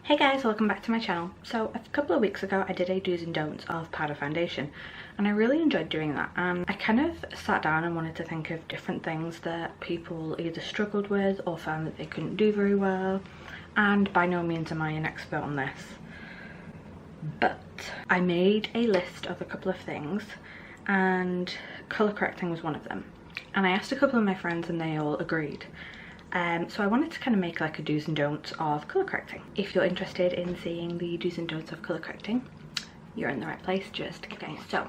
Hey guys, welcome back to my channel. So a couple of weeks ago I did a do's and don'ts of powder foundation and I really enjoyed doing that, and I kind of sat down and wanted to think of different things that people either struggled with or found that they couldn't do very well. And by no means am I an expert on this, but I made a list of a couple of things and colour correcting was one of them. And I asked a couple of my friends and they all agreed. So I wanted to kind of make like a do's and don'ts of colour correcting. If you're interested in seeing the do's and don'ts of colour correcting, you're in the right place. Just okay. So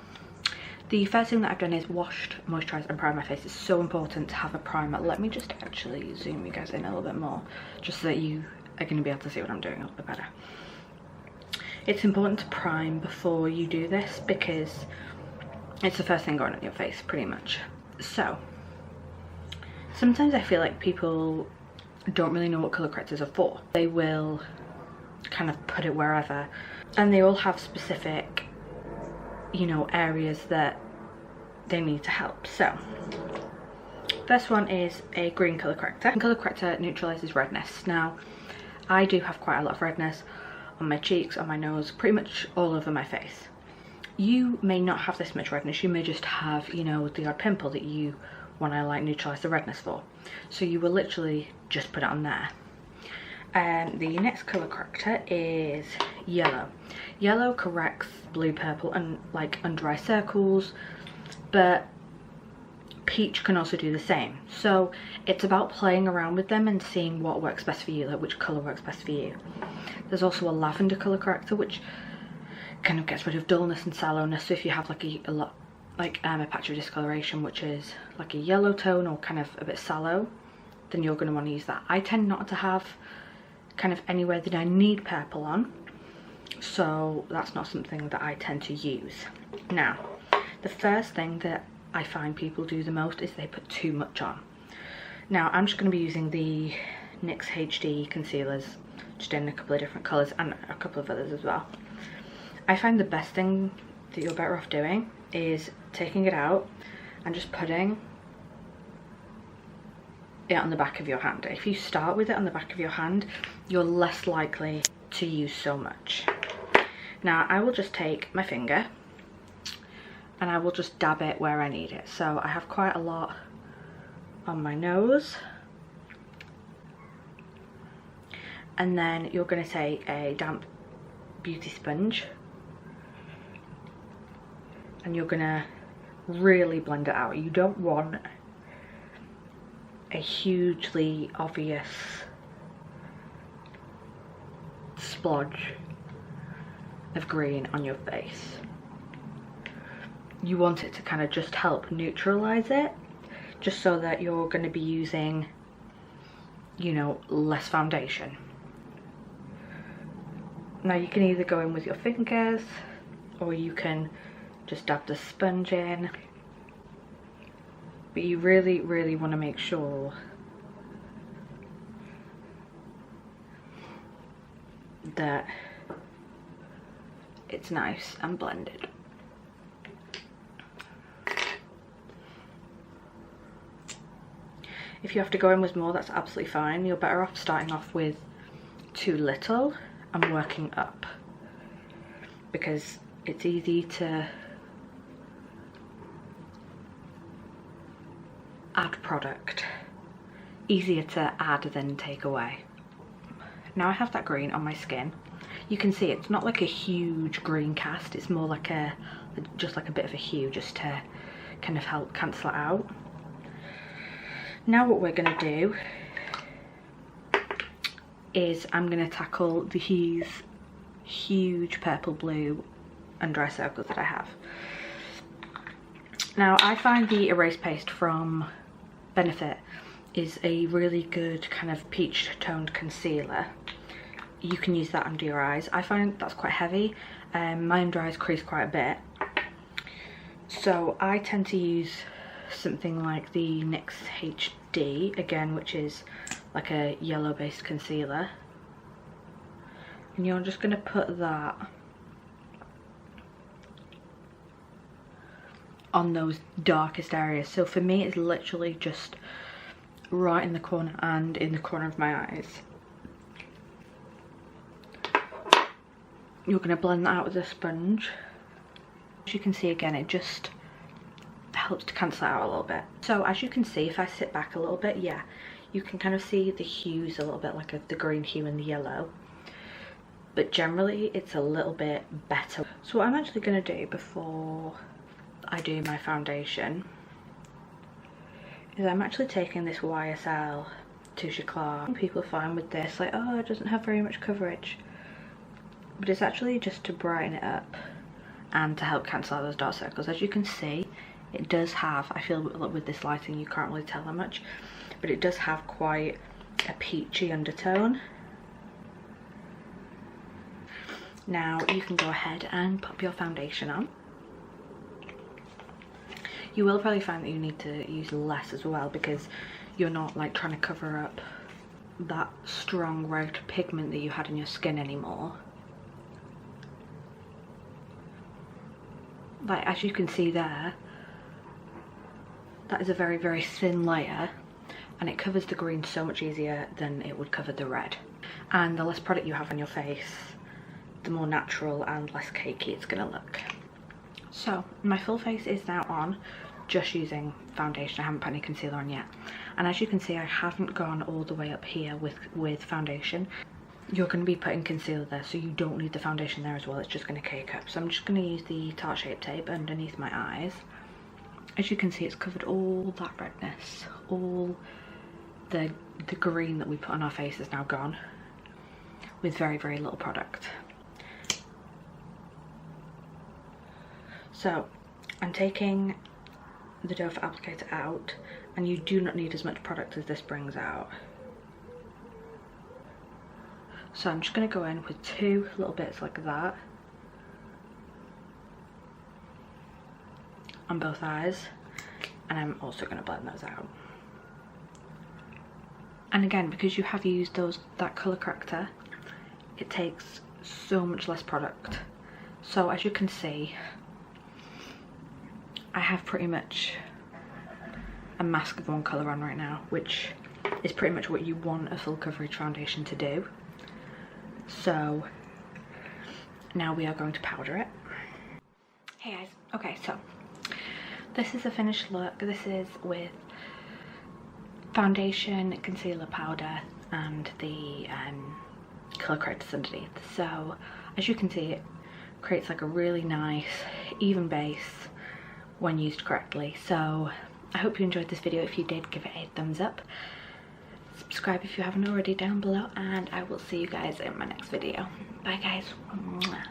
the first thing that I've done is washed, moisturised and primed my face. It's so important to have a primer. Let me just actually zoom you guys in a little bit more, just so that you are going to be able to see what I'm doing a little bit better. It's important to prime before you do this because it's the first thing going on your face pretty much. So sometimes I feel like people don't really know what colour correctors are for. They will kind of put it wherever and they all have specific, you know, areas that they need to help. So first one is a green colour corrector. Colour corrector neutralises redness. Now I do have quite a lot of redness on my cheeks, on my nose, pretty much all over my face. You may not have this much redness, you may just have, you know, the odd pimple that you want to like neutralise the redness for. So you will literally just put it on there. The next colour corrector is yellow. Yellow corrects blue, purple and like under eye circles, but peach can also do the same. So it's about playing around with them and seeing what works best for you, like which colour works best for you. There's also a lavender colour corrector which kind of gets rid of dullness and sallowness. So if you have like a patch of discoloration which is like a yellow tone or kind of a bit sallow, then you're going to want to use that. I tend not to have kind of anywhere that I need purple on, so that's not something that I tend to use. Now the first thing that I find people do the most is they put too much on. Now I'm just going to be using the NYX HD concealers, just in a couple of different colours and a couple of others as well. I find the best thing that you're better off doing is taking it out and just putting it on the back of your hand. If you start with it on the back of your hand, you're less likely to use so much. Now I will just take my finger and I will just dab it where I need it. So I have quite a lot on my nose, and then you're going to take a damp beauty sponge and you're gonna really blend it out. You don't want a hugely obvious splodge of green on your face. You want it to kind of just help neutralize it, just so that you're going to be using, you know, less foundation. Now you can either go in with your fingers or you can just dab the sponge in, but you really want to make sure that it's nice and blended. If you have to go in with more, that's absolutely fine. You're better off starting off with too little and working up, because it's easy to add product, easier to add than take away. Now I have that green on my skin. You can see it's not like a huge green cast, it's more like just like a bit of a hue, just to kind of help cancel it out. Now what we're going to do is I'm going to tackle these huge purple blue under eye circles that I have. Now I find the erase paste from Benefit is a really good kind of peach toned concealer. You can use that under your eyes. I find that's quite heavy. My under eyes crease quite a bit, so I tend to use something like the NYX HD again, which is like a yellow based concealer, and you're just going to put that on those darkest areas. So for me it's literally just right in the corner and in the corner of my eyes. you're going to blend that out with a sponge. As you can see, again, it just helps to cancel it out a little bit. So as you can see, if I sit back a little bit, yeah, you can kind of see the hues a little bit, like the green hue and the yellow, but generally it's a little bit better. So what I'm actually going to do before I do my foundation is I'm actually taking this YSL Touche Eclat. People are fine with this, like, oh, it doesn't have very much coverage, but it's actually just to brighten it up and to help cancel out those dark circles. As you can see, it does have, I feel with this lighting you can't really tell that much, but it does have quite a peachy undertone. Now you can go ahead and pop your foundation on. You will probably find that you need to use less as well, because you're not like trying to cover up that strong red pigment that you had in your skin anymore. Like, as you can see there, that is a very, very thin layer, and it covers the green so much easier than it would cover the red. And the less product you have on your face, the more natural and less cakey it's gonna look. So my full face is now on, just using foundation. I haven't put any concealer on yet. And as you can see, I haven't gone all the way up here with foundation. You're going to be putting concealer there, so you don't need the foundation there as well. It's just going to cake up. So I'm just going to use the Tarte Shape Tape underneath my eyes. As you can see, it's covered all that redness. All the green that we put on our face is now gone, with very, very little product. So I'm taking the doe foot applicator out, and you do not need as much product as this brings out. So I'm just going to go in with 2 little bits like that on both eyes, and I'm also going to blend those out. And again, because you have used that colour corrector, it takes so much less product. So as you can see, I have pretty much a mask of one colour on right now, which is pretty much what you want a full coverage foundation to do. So now we are going to powder it. Hey guys, okay, so this is the finished look. This is with foundation, concealer, powder, and the colour correctors underneath. So as you can see, it creates like a really nice even base when used correctly. So I hope you enjoyed this video. If you did, give it a thumbs up. Subscribe if you haven't already down below, and I will see you guys in my next video. Bye guys. Mwah.